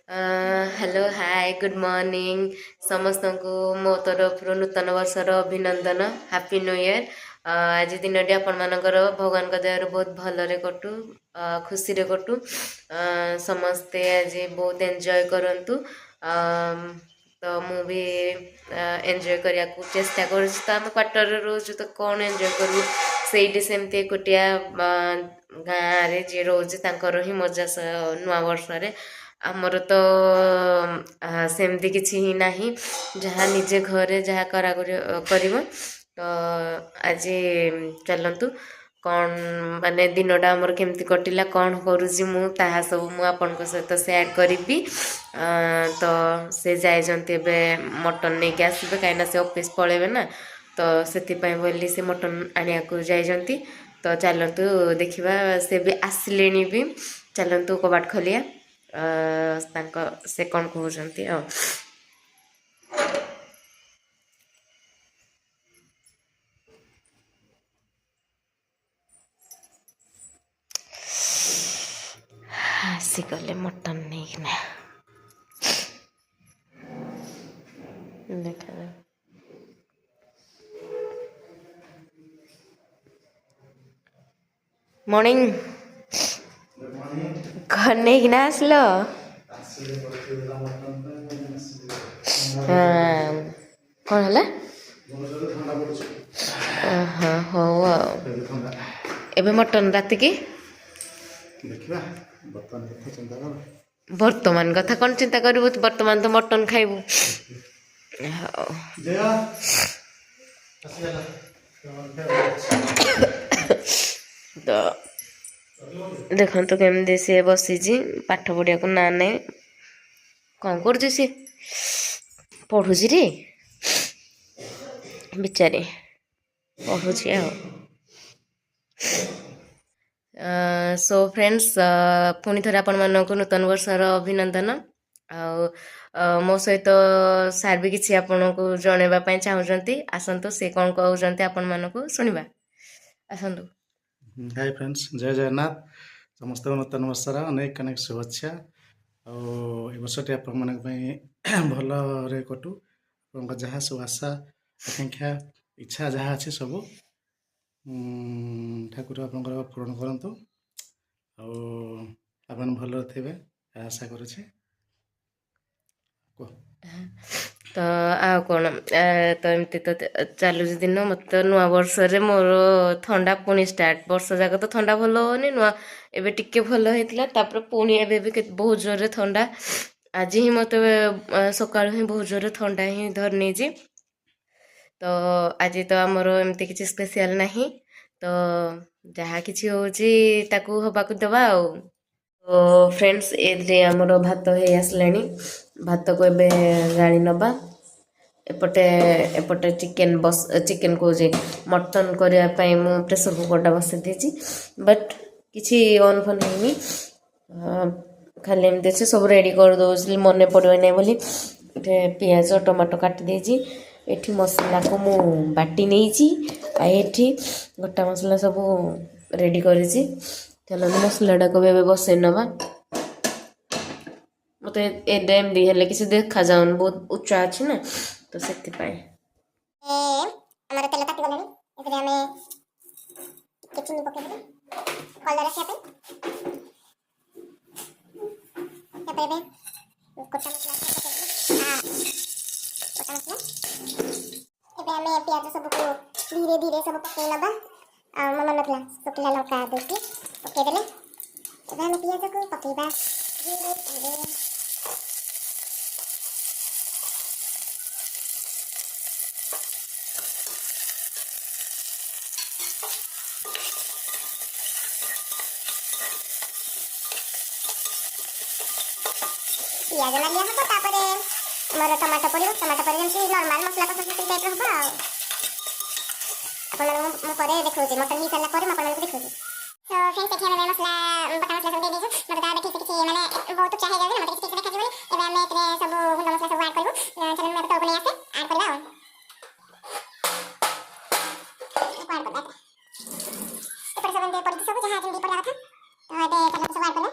Hello hi good morning समस्त को मो तरफ नूतन वर्षर अभिनंदन हैप्पी न्यू ईयर। आज दिन आपण मानकर भगवान दयार बहुत भलरे कटू खुशी रे कटू समस्ते आज बहुत एंजॉय करंतु। तो मु भी एंजॉय करने को चेष्टा कर क्वार्टर रोज तो कौन एंजॉय करूँ से सेमती एकुटिया गाँव रे जी रोज तांकर ही मजा नुआ वर्ष रे आमर तो सेमती किसी ही नहीं जहाँ निजे घरे जहाँ करा कर तो आज चलतु कौन माने दिनटा आमर केमती कटिला कौन करुँची मु ताहा सब मु आपन सहित सेयार करी तो से जाइजंती एबे मटन नहीं के आसबे कहीं से ऑफिस पळेबे ना तो से बोली से मटन आनिया को जाइजंती। तो चलतु देखिबा से भी आसिले भी चलतु कबाट खोलिया से कौन कहते आसिगले मटन नहीं ना देखा मॉर्निंग घर नहीं ना आसलो कौन है हाँ हौ एबे मटन राति की बर्तमान कथा कौन चिंता करू बर्तमान तो मटन खाइबू तो देखो तो केमती सी बसी पाठ पढ़िया को ना नहीं कौन कर सी पढ़ुची रे बिचारी पढ़ुची सो फ्रेंड्स पुणी थे आपण मानक नूतन वर्षर अभिनंदन मो सहित सार भी किसी आपन को जनवाई चाहते आसतु से कौन कहते आपण मानक शुणा आसतु। हाय फ्रेंड्स जय जगन्नाथ समस्त नूतन वर्षर अनेक अनेक शुभेच्छा और वर्षटी आपण भल कटू आप जहाँ सब आशा आकांक्षा इच्छा जहाँ अच्छे सब ठाकुर आप पूरण करतु आपन भल थे आशा करुचे तो आ कौन तो एमती तो चलुच दिन मत नुआ वर्ष रे मोर थंडा पुणी स्टार्ट वर्ष जाक तो थंडा भल होनी नुआ एबे टिके भल होइतिला तापर पुणी एबे भी बहुत जोरे थंडा आज ही मत सकाळ ही बहुत जोरे थंडा ही धरनी जी। तो आज तो आमर एमती किसी स्पेशल नहीं तो जहाँ किसी होची ताकू हबाकू देवा आउ। तो फ्रेंड्स ए आमर भात हो आसलानी भात को एबे गाड़ी नबा एपटे एपटे चिकेन को मटन करने मु प्रेसर कुकरटा बसई देची बट किसी ऑन फन है खाली एमती अच्छे सब रेडी कर दो मन पड़े नहीं बोली पियाज टमाटो काटी देची एठी मसला को मु बाटी नहीं एठी गोटा मसला सब रेडी करी चलो मसलाटा को बसई नवा मत एम दी हेल्ले किसी देखा जाऊन बहुत उच्चा अच्छी ना तो से प्याज सब धीरे धीरे सब पकई नवा मन ना शुक्ला लंका देखिए पकईदे प्याज को पकईबा धीरे धीरे पियाज लगे हम मोर टमाटो पड़ो टमाटो पड़े जमी नर्माल मसला कषा टाइप हम आपरे देखा मटन ही सारा पर मैं देखा तो फ्रेंड्स देखिए मैं मसला बटा मसला सब दे दीजिए मतलब देखिए किसी मैंने बहुत उच्चा है जाए मतलब किसी देखा जीवन एबे मैं इतने सब गुंडा मसला सब ऐड करू चलो मैं तो बने आसे ऐड करबा ऐड करबा ऊपर सब दे पड़ सब जहां जल्दी पड़ा था तो एबे चलो सब ऐड कर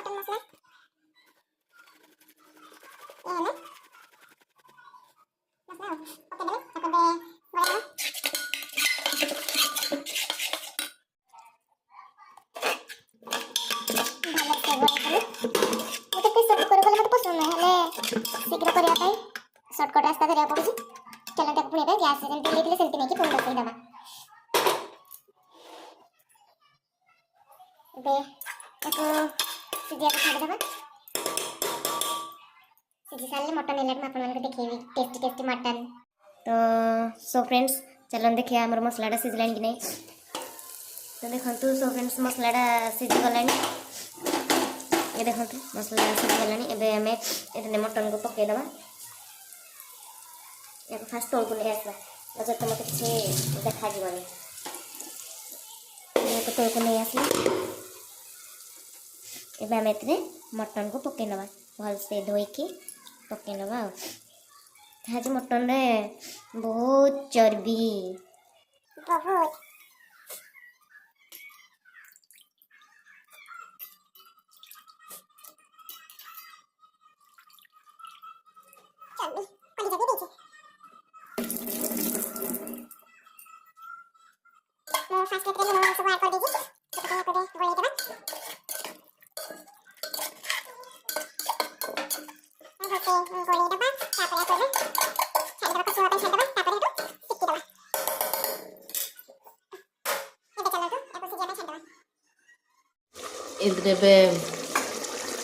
मटन मसला ये है मसला ओके दे तापर दे बड़ा सर्टकट रास्ता करिया पड़ुଛି चलो ताको पुणी ଏବେ ଗ୍ୟାସ୍ ଯେମିତି ଦେଇଥିଲେ ସେମିତି ନେଇକି ପୁଣି ବସେଇ ଦେବା ଏବେ ତାକୁ ସିଝିବାକୁ ଛାଡ଼ିଦେବା ସିଝି ସାରିଲେ ମଟନ୍ ହେଲା ମୁଁ ଆପଣମାନଙ୍କୁ ଦେଖେଇବି टेस्टी टेस्टी मटन तो सो फ्रेंड्स चलो देखिए आमर मसलाटा सिझिलाଣି कि नहीं तो देखंतु सो फ्रेंड्स मसलाटा सिझी गलाଣି ये देखंतु मसला सिझी गलाଣି ଏବେ ଆମେ ଏଠାରେ मटन को पकेଇ देबा या फास्ट तौर को नहीं आसला नजर तो मत किसी देखा जीवन तो तौर को नहीं आसला एबे हम एतरे मटन को पके नवा भल से धोईकी पके नवा आज मटन रे बहुत चर्बी बहुत चर्बी पानी जल्दी दीजिए फास्ट लेते हैं सब ऐड कर दीजिए तो पता है गोली के बाद ओके गोली के बाद तापर ऐड कर छाड़ दबा कुछ होता है छाड़ दबा तापर हेटो सिक्की दबा ये चलो तो एको सिजिया में छाड़ दबा एद्रे बे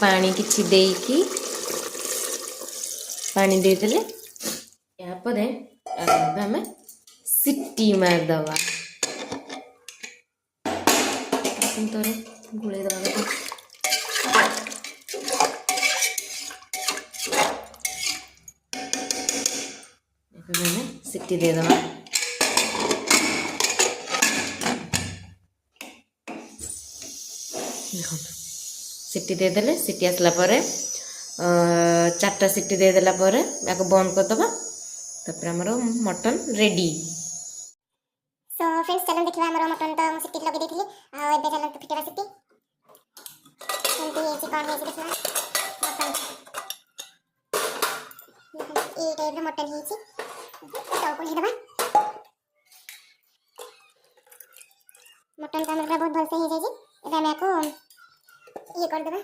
पानी किछि देइकी पानी दे देले या परे हमें सिट्टी मार दवा तोरे गुळे दवा मैंने सिट्टी दे दवा देखो सिट्टी दे देले सिट्टी आसला परे चारटा सिट्टी दे देला परे याको बंद कर दबा तापर हमरो मटन रेडी सो फ्रेंड्स चलो देखिबा हमरो मटन तो सिट्टी लगे देथिली आ एबे चलो तो फिटेबा सिट्टी सेमती हे कोन हे देखना मटन ए टाइप रो मटन हेछि तो को दबा मटन का हमरा बहुत भल से हे जाई एबे हम याको ये कर देबा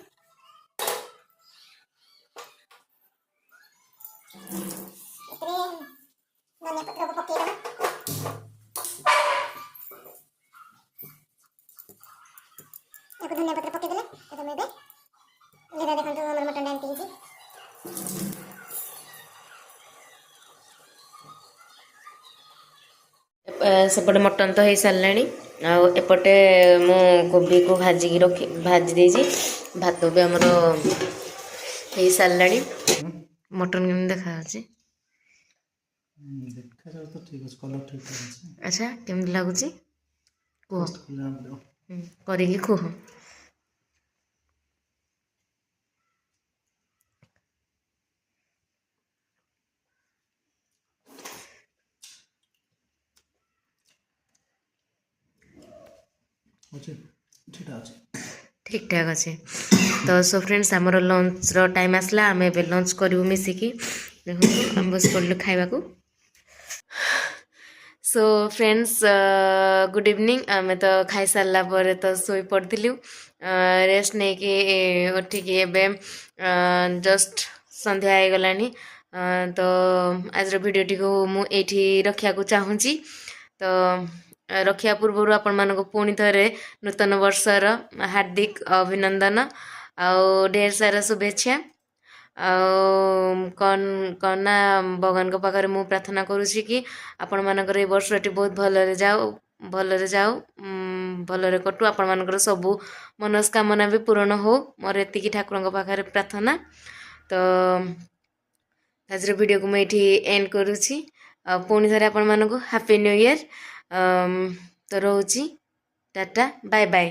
इतरे धनिया पत्ता को पके देबा एको धनिया पत्ता पके देले एबे मेबे लेदा देखंतु हमर मटन डालती हिची सेपटे मटन तो हो सारे एपटे मु कोबी को भाजिकी रखी भाजी देजी भात भी आमर हो सारे मटन केमी देखा देखा जाऊ तो ठीक अछि कलर ठीक अछि अच्छा केमी लगुच कह फर्स्ट खुला दो करिकी कह अछि ठीक अछि ठीक ठाक अच्छे तो सो फ्रेंड्स आमर लंच रो टाइम आसला आम ए लंच करूँ मिसिकी देखो आम बस पड़े खावा को सो फ्रेंड्स गुड इवनिंग आम तो खाई सारा पर तो शोई पड़ी रेस्ट नहीं कि उठिकी एवं जस्ट संध्या हो गलानी तो आज भिडियोटी को मुझे रखा चाहूँगी तो रखिया पूर्व आपण मानक पुणी थे नूतन वर्षर हार्दिक अभिनंदन आउ ढेर सारा शुभेच्छा कौन ना भगवान को पाखे मु प्रार्थना करुँची कि आपण मानकर वर्षटी बहुत भलरे जाओ भलरे कटु आपण मानकर सबू मनस्कामना भी पूरण हो मोर एतिकी ठाकुर पाखे प्रार्थना तो आज वीडियो को मुझे एंड करुँची पुणी थे आपण मानक हैप्पी न्यू ईयर तो रोची टाटा बाय बाय।